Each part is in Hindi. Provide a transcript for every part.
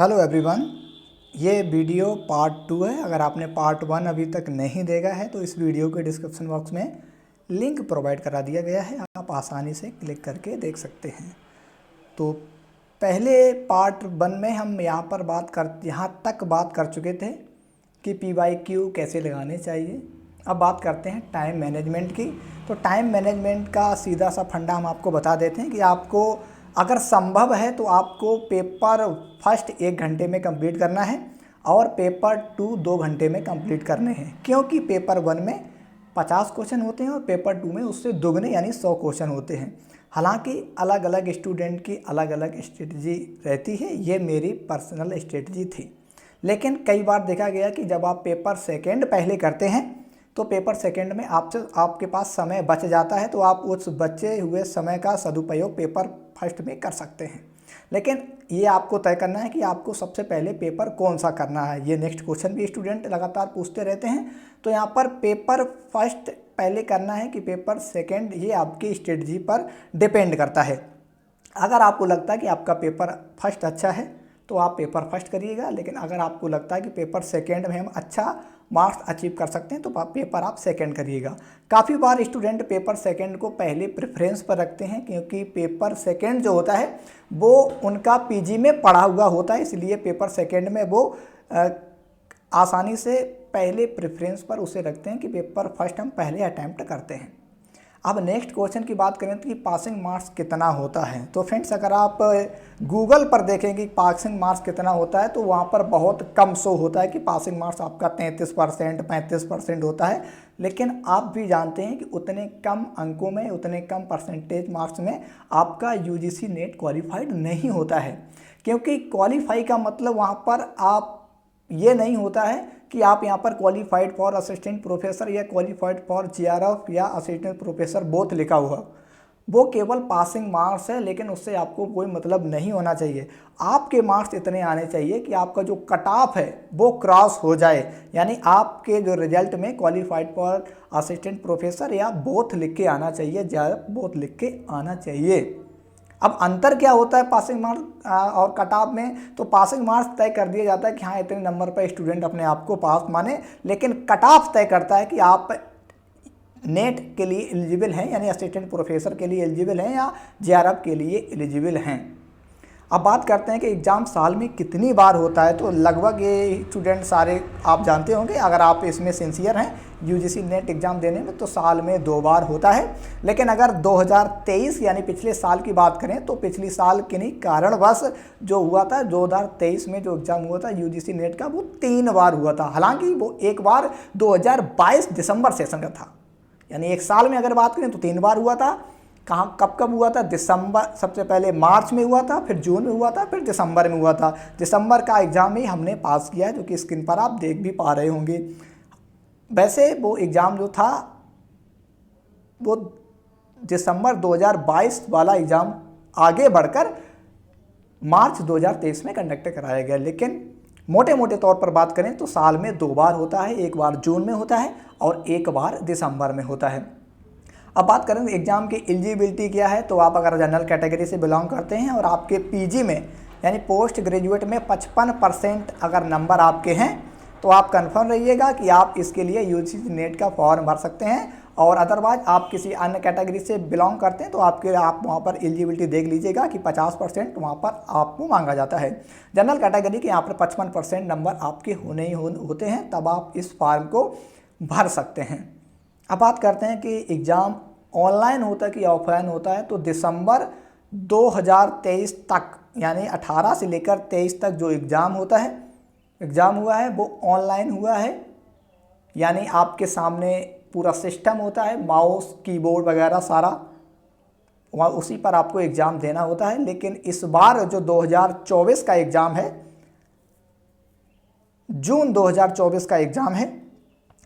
हेलो एवरीवन, ये वीडियो पार्ट 2 है। अगर आपने पार्ट 1 अभी तक नहीं देखा है तो इस वीडियो के डिस्क्रिप्शन बॉक्स में लिंक प्रोवाइड करा दिया गया है, आप आसानी से क्लिक करके देख सकते हैं। तो पहले पार्ट 1 में हम यहाँ तक बात कर चुके थे कि PYQ कैसे लगाने चाहिए। अब बात करते हैं टाइम मैनेजमेंट की। तो टाइम मैनेजमेंट का सीधा सा फंडा हम आपको बता देते हैं कि आपको अगर संभव है तो आपको पेपर फर्स्ट 1 घंटे में कंप्लीट करना है और पेपर 2 2 घंटे में कंप्लीट करने हैं, क्योंकि पेपर 1 में 50 क्वेश्चन होते हैं और पेपर 2 में उससे दुगने यानी 100 क्वेश्चन होते हैं। हालांकि अलग अलग स्टूडेंट की अलग अलग स्ट्रेटजी रहती है, ये मेरी पर्सनल स्ट्रेटजी थी। लेकिन कई बार देखा गया कि जब आप पेपर सेकेंड पहले करते हैं तो पेपर सेकंड में आपके पास समय बच जाता है, तो आप उस बचे हुए समय का सदुपयोग पेपर फर्स्ट में कर सकते हैं। लेकिन ये आपको तय करना है कि आपको सबसे पहले पेपर कौन सा करना है। ये नेक्स्ट क्वेश्चन भी स्टूडेंट लगातार पूछते रहते हैं। तो यहाँ पर पेपर फर्स्ट पहले करना है कि पेपर सेकंड, ये आपकी स्ट्रेटजी पर डिपेंड करता है। अगर आपको लगता है कि आपका पेपर फर्स्ट अच्छा है तो आप पेपर फर्स्ट करिएगा, लेकिन अगर आपको लगता है कि पेपर सेकंड में हम अच्छा मार्क्स अचीव कर सकते हैं तो पेपर आप सेकंड करिएगा। काफ़ी बार स्टूडेंट पेपर सेकंड को पहले प्रेफरेंस पर रखते हैं, क्योंकि पेपर सेकंड जो होता है वो उनका PG में पढ़ा हुआ होता है, इसलिए पेपर सेकंड में वो आसानी से पहले प्रेफरेंस पर उसे रखते हैं कि पेपर फर्स्ट हम पहले अटैम्प्ट करते हैं। अब नेक्स्ट क्वेश्चन की बात करें तो कि पासिंग मार्क्स कितना होता है। तो फ्रेंड्स, अगर आप गूगल पर देखेंगे पासिंग मार्क्स कितना होता है तो वहाँ पर बहुत कम शो होता है कि पासिंग मार्क्स आपका 33% 35% होता है। लेकिन आप भी जानते हैं कि उतने कम अंकों में, उतने कम परसेंटेज मार्क्स में आपका UGC नेट क्वालिफाइड नहीं होता है, क्योंकि क्वालिफाई का मतलब वहाँ पर आप ये नहीं होता है कि आप यहाँ पर क्वालिफाइड फॉर असिस्टेंट प्रोफेसर या क्वालिफाइड फॉर GRF या असिस्टेंट प्रोफेसर बोथ लिखा हुआ, वो केवल पासिंग मार्क्स है, लेकिन उससे आपको कोई मतलब नहीं होना चाहिए। आपके मार्क्स इतने आने चाहिए कि आपका जो कट ऑफ है वो क्रॉस हो जाए, यानी आपके जो रिजल्ट में क्वालिफाइड फॉर असिस्टेंट प्रोफेसर या बोथ लिख के आना चाहिए, GRF बोथ लिख के आना चाहिए। अब अंतर क्या होता है पासिंग मार्क्स और कट ऑफ में। तो पासिंग मार्क्स तय कर दिया जाता है कि हाँ इतने नंबर पर स्टूडेंट अपने आप को पास माने, लेकिन कट ऑफ तय करता है कि आप नेट के लिए एलिजिबल हैं, यानी असिस्टेंट प्रोफेसर के लिए एलिजिबल हैं या GRF के लिए एलिजिबल हैं। अब बात करते हैं कि एग्ज़ाम साल में कितनी बार होता है। तो लगभग ये स्टूडेंट सारे आप जानते होंगे, अगर आप इसमें सिंसियर हैं UGC नेट एग्ज़ाम देने में, तो साल में 2 बार होता है। लेकिन अगर 2023 यानी पिछले साल की बात करें तो पिछले साल किन्हीं कारणवश जो हुआ था 2023 में जो एग्ज़ाम हुआ था UGC नेट का, वो 3 बार हुआ था। हालांकि वो एक बार 2022 दिसंबर सेशन का था, यानी एक साल में अगर बात करें तो 3 बार हुआ था। कहाँ कब हुआ था? दिसंबर, सबसे पहले मार्च में हुआ था, फिर जून में हुआ था, फिर दिसंबर में हुआ था। दिसंबर का एग्ज़ाम ही हमने पास किया है, जो कि स्क्रीन पर आप देख भी पा रहे होंगे। वैसे वो एग्ज़ाम जो था वो दिसंबर 2022 वाला एग्ज़ाम आगे बढ़कर मार्च 2023 में कंडक्ट कराया गया। लेकिन मोटे मोटे तौर पर बात करें तो साल में 2 बार होता है, एक बार जून में होता है और एक बार दिसंबर में होता है। अब बात करें एग्ज़ाम की एलिजिबिलिटी क्या है। तो आप अगर जनरल कैटेगरी से बिलोंग करते हैं और आपके PG में यानी पोस्ट ग्रेजुएट में 55% अगर नंबर आपके हैं तो आप कंफर्म रहिएगा कि आप इसके लिए UGC नेट का फॉर्म भर सकते हैं। और अदरवाइज आप किसी अन्य कैटेगरी से बिलोंग करते हैं तो आप वहाँ पर एलिजिबिलिटी देख लीजिएगा कि 50% वहाँ पर आपको मांगा जाता है। जनरल कैटेगरी के यहाँ पर 55% नंबर आपके होते हैं, तब आप इस फॉर्म को भर सकते हैं। अब बात करते हैं कि एग्ज़ाम ऑनलाइन होता है कि ऑफलाइन होता है। तो दिसंबर 2023 तक, यानी 18 से लेकर 23 तक जो एग्ज़ाम हुआ है वो ऑनलाइन हुआ है, यानी आपके सामने पूरा सिस्टम होता है, माउस कीबोर्ड वगैरह सारा, वहाँ उसी पर आपको एग्ज़ाम देना होता है। लेकिन इस बार जो 2024 का एग्ज़ाम है, जून 2024 का एग्ज़ाम है,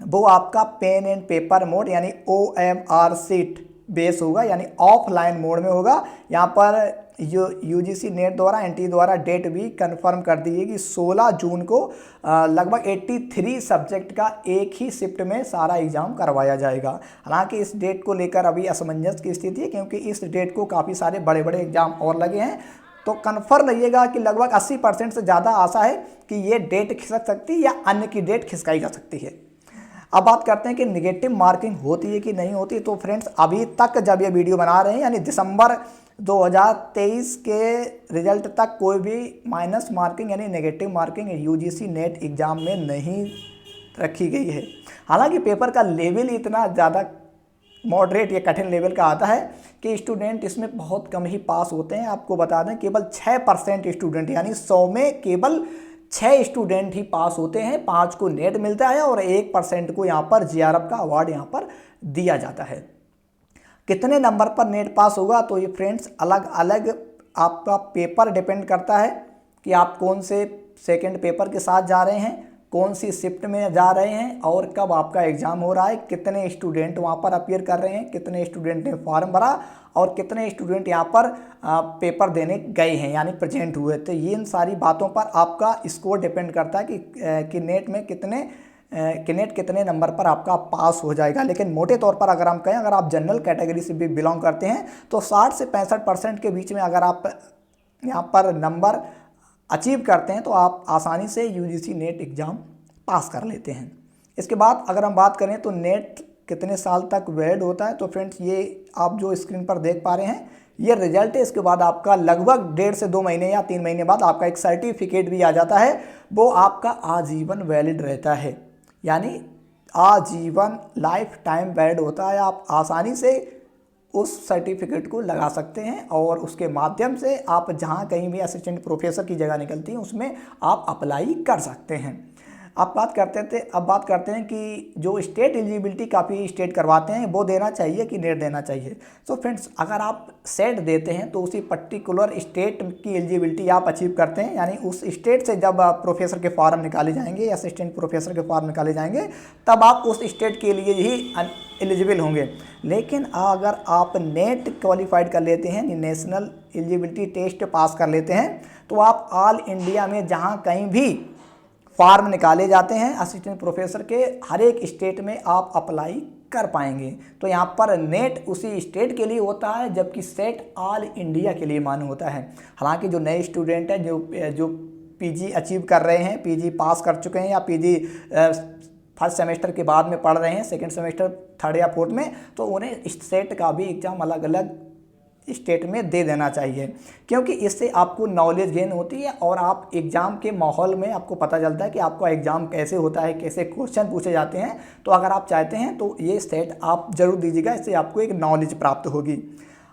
वो आपका पेन एंड पेपर मोड यानी OMR सीट बेस होगा, यानी ऑफलाइन मोड में होगा। यहाँ पर UGC नेट द्वारा NT द्वारा डेट भी कंफर्म कर दी है कि 16 जून को लगभग 83 सब्जेक्ट का एक ही शिफ्ट में सारा एग्ज़ाम करवाया जाएगा। हालांकि इस डेट को लेकर अभी असमंजस की स्थिति है, क्योंकि इस डेट को काफ़ी सारे बड़े बड़े एग्ज़ाम और लगे हैं। तो कन्फर्म रहिएगा कि लगभग 80% से ज़्यादा आशा है कि ये डेट खिसक सकती है या अन्य की डेट खिसकाई जा सकती है। अब बात करते हैं कि नेगेटिव मार्किंग होती है कि नहीं होती। तो फ्रेंड्स अभी तक जब ये वीडियो बना रहे हैं यानी दिसंबर 2023 के रिजल्ट तक कोई भी माइनस मार्किंग यानी negative marking UGC net exam में नहीं रखी गई है। हालांकि पेपर का लेवल इतना ज़्यादा मॉडरेट या कठिन लेवल का आता है कि स्टूडेंट इसमें बहुत कम ही पास होते हैं। आपको बता दें केवल 6% स्टूडेंट यानी 100 में केवल 6 स्टूडेंट ही पास होते हैं, 5 को नेट मिलता है और 1% को यहाँ पर जीआरएफ का अवार्ड यहाँ पर दिया जाता है। कितने नंबर पर नेट पास होगा तो ये फ्रेंड्स अलग अलग आपका पेपर डिपेंड करता है कि आप कौन से सेकंड पेपर के साथ जा रहे हैं, कौन सी शिफ्ट में जा रहे हैं और कब आपका एग्ज़ाम हो रहा है, कितने स्टूडेंट वहाँ पर अपीयर कर रहे हैं, कितने स्टूडेंट ने फॉर्म भरा और कितने स्टूडेंट यहाँ पर पेपर देने गए हैं यानी प्रेजेंट हुए। तो ये इन सारी बातों पर आपका स्कोर डिपेंड करता है कि नेट में कितने नंबर पर आपका पास हो जाएगा। लेकिन मोटे तौर पर अगर हम कहें, अगर आप जनरल कैटेगरी से भी बिलोंग करते हैं तो 60 से 65% के बीच में अगर आप यहाँ पर नंबर अचीव करते हैं तो आप आसानी से यूजीसी नेट एग्ज़ाम पास कर लेते हैं। इसके बाद अगर हम बात करें तो नेट कितने साल तक वैलिड होता है तो फ्रेंड्स ये आप जो स्क्रीन पर देख पा रहे हैं ये रिजल्ट है। इसके बाद आपका लगभग 1.5 से 2 महीने या 3 महीने बाद आपका एक सर्टिफिकेट भी आ जाता है, वो आपका आजीवन वैलिड रहता है यानी आजीवन लाइफ टाइम वैलिड होता है। आप आसानी से उस सर्टिफिकेट को लगा सकते हैं और उसके माध्यम से आप जहां कहीं भी असिस्टेंट प्रोफेसर की जगह निकलती है उसमें आप अप्लाई कर सकते हैं। अब बात करते हैं कि जो स्टेट एलिजिबिलिटी काफ़ी स्टेट करवाते हैं वो देना चाहिए कि नेट देना चाहिए। तो फ्रेंड्स अगर आप सेट देते हैं तो उसी पर्टिकुलर स्टेट की एलिजिबिलिटी आप अचीव करते हैं यानी उस स्टेट से जब प्रोफेसर के फॉर्म निकाले जाएंगे या असिस्टेंट प्रोफेसर के फॉर्म निकाले जाएंगे तब आप उस स्टेट के लिए ही एलिजिबल होंगे। लेकिन अगर आप नेट क्वालिफाइड कर लेते हैं, नेशनल एलिजिबिलिटी टेस्ट पास कर लेते हैं तो आप ऑल इंडिया में जहाँ कहीं भी फॉर्म निकाले जाते हैं असिस्टेंट प्रोफेसर के हर एक स्टेट में आप अप्लाई कर पाएंगे। तो यहाँ पर नेट उसी स्टेट के लिए होता है जबकि सेट ऑल इंडिया के लिए मान्य होता है। हालांकि जो नए स्टूडेंट हैं जो पीजी अचीव कर रहे हैं, पीजी पास कर चुके हैं या पीजी फर्स्ट सेमेस्टर के बाद में पढ़ रहे हैं, सेकंड सेमेस्टर थर्ड या फोर्थ में, तो उन्हें सेट का भी एग्ज़ाम अलग अलग स्टेट में दे देना चाहिए क्योंकि इससे आपको नॉलेज गेन होती है और आप एग्ज़ाम के माहौल में आपको पता चलता है कि आपका एग्ज़ाम कैसे होता है, कैसे क्वेश्चन पूछे जाते हैं। तो अगर आप चाहते हैं तो ये सेट आप ज़रूर दीजिएगा, इससे आपको एक नॉलेज प्राप्त होगी।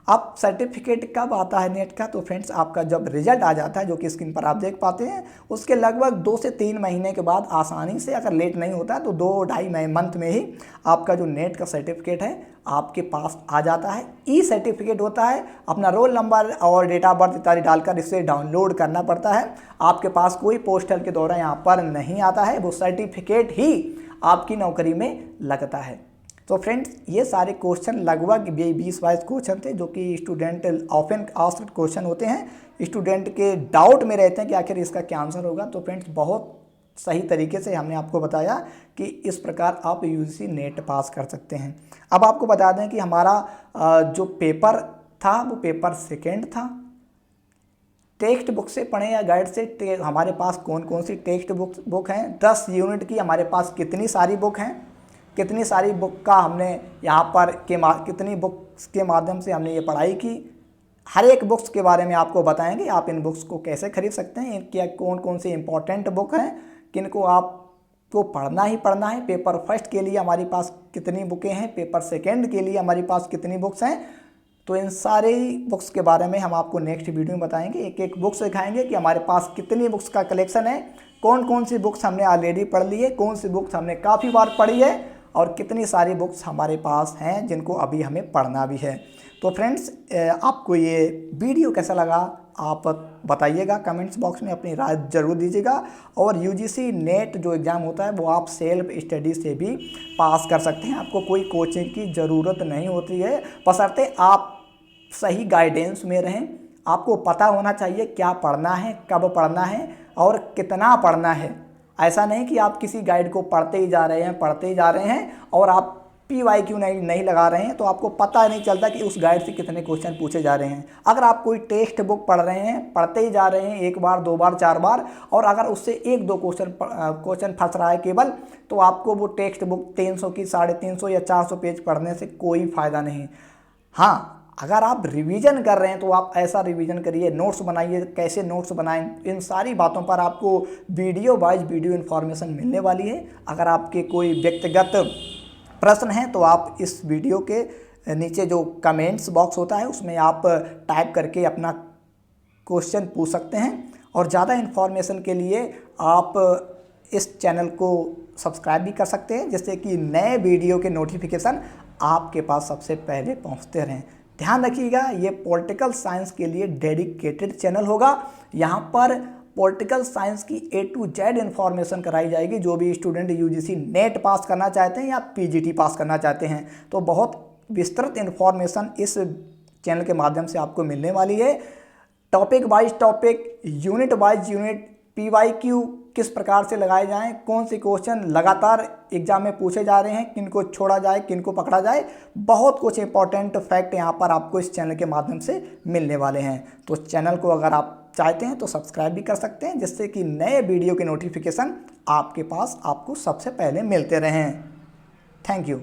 अब सर्टिफिकेट कब आता है नेट का तो फ्रेंड्स आपका जब रिजल्ट आ जाता है जो कि स्क्रीन पर आप देख पाते हैं उसके लगभग 2 से 3 महीने के बाद आसानी से, अगर लेट नहीं होता है तो 2-2.5 मंथ में ही आपका जो नेट का सर्टिफिकेट है आपके पास आ जाता है। ई सर्टिफिकेट होता है, अपना रोल नंबर और डेट ऑफ बर्थ इत्यादि डालकर इसे डाउनलोड करना पड़ता है। आपके पास कोई पोस्टल के द्वारा यहाँ पर नहीं आता है, वो सर्टिफिकेट ही आपकी नौकरी में लगता है। तो फ्रेंड्स ये सारे क्वेश्चन लगभग 20-22 क्वेश्चन थे जो कि स्टूडेंट ऑफन आस्क्ड क्वेश्चन होते हैं। स्टूडेंट के डाउट में रहते हैं कि आखिर इसका क्या आंसर होगा। तो फ्रेंड्स बहुत सही तरीके से हमने आपको बताया कि इस प्रकार आप यूजीसी नेट पास कर सकते हैं। अब आपको बता दें कि हमारा जो पेपर था वो पेपर सेकेंड था। टेक्स्ट बुक से पढ़ें या गाइड से, हमारे पास कौन कौन सी टेक्स्ट बुक हैं, 10 यूनिट की हमारे पास कितनी सारी बुक हैं, कितनी सारी बुक का हमने यहाँ पर कितनी बुक्स के माध्यम से हमने ये पढ़ाई की, हर एक बुक्स के बारे में आपको बताएंगे। आप इन बुक्स को कैसे खरीद सकते हैं, इनकी कौन कौन सी इंपॉर्टेंट बुक हैं, किनको आपको पढ़ना ही पढ़ना है, पेपर फर्स्ट के लिए हमारी पास कितनी बुकें हैं, पेपर सेकेंड के लिए हमारी पास कितनी बुक्स हैं। तो इन सारे बुक्स के बारे में हम आपको नेक्स्ट वीडियो में बताएंगे। एक एक बुक्स दिखाएंगे कि हमारे पास कितनी बुक्स का कलेक्शन है, कौन कौन सी बुक्स हमने ऑलरेडी पढ़ ली है, कौन सी बुक्स हमने काफ़ी बार पढ़ी है और कितनी सारी बुक्स हमारे पास हैं जिनको अभी हमें पढ़ना भी है। तो फ्रेंड्स आपको ये वीडियो कैसा लगा आप बताइएगा, कमेंट्स बॉक्स में अपनी राय ज़रूर दीजिएगा। और यूजीसी नेट जो एग्ज़ाम होता है वो आप सेल्फ स्टडी से भी पास कर सकते हैं, आपको कोई कोचिंग की ज़रूरत नहीं होती है, बशर्ते आप सही गाइडेंस में रहें। आपको पता होना चाहिए क्या पढ़ना है, कब पढ़ना है और कितना पढ़ना है। ऐसा नहीं कि आप किसी गाइड को पढ़ते ही जा रहे हैं और आप PYQ नहीं लगा रहे हैं तो आपको पता नहीं चलता कि उस गाइड से कितने क्वेश्चन पूछे जा रहे हैं। अगर आप कोई टेक्स्ट बुक पढ़ रहे हैं, पढ़ते ही जा रहे हैं 1 बार 2 बार 4 बार, और अगर उससे 1-2 क्वेश्चन फंस रहा है केवल, तो आपको वो टेक्स्ट बुक 300 की 350 या 400 पेज पढ़ने से कोई फ़ायदा नहीं। हाँ, अगर आप रिवीजन कर रहे हैं तो आप ऐसा रिवीजन करिए, नोट्स बनाइए, कैसे नोट्स बनाएं, इन सारी बातों पर आपको वीडियो वाइज वीडियो इन्फॉर्मेशन मिलने वाली है। अगर आपके कोई व्यक्तिगत प्रश्न हैं तो आप इस वीडियो के नीचे जो कमेंट्स बॉक्स होता है उसमें आप टाइप करके अपना क्वेश्चन पूछ सकते हैं। और ज़्यादा इन्फॉर्मेशन के लिए आप इस चैनल को सब्सक्राइब भी कर सकते हैं, जिससे कि नए वीडियो के नोटिफिकेशन आपके पास सबसे पहले पहुंचते रहें। ध्यान रखिएगा, ये पॉलिटिकल साइंस के लिए डेडिकेटेड चैनल होगा। यहाँ पर पॉलिटिकल साइंस की A to Z इन्फॉर्मेशन कराई जाएगी। जो भी स्टूडेंट UGC नेट पास करना चाहते हैं या PGT पास करना चाहते हैं, तो बहुत विस्तृत इन्फॉर्मेशन इस चैनल के माध्यम से आपको मिलने वाली है। Topic wise topic, unit wise unit, PYQ किस प्रकार से लगाए जाएं, कौन से क्वेश्चन लगातार एग्जाम में पूछे जा रहे हैं, किनको छोड़ा जाए, किनको पकड़ा जाए, बहुत कुछ इंपॉर्टेंट फैक्ट यहाँ पर आपको इस चैनल के माध्यम से मिलने वाले हैं। तो चैनल को अगर आप चाहते हैं तो सब्सक्राइब भी कर सकते हैं, जिससे कि नए वीडियो के नोटिफिकेशन आपके पास आपको सबसे पहले मिलते रहें। Thank you.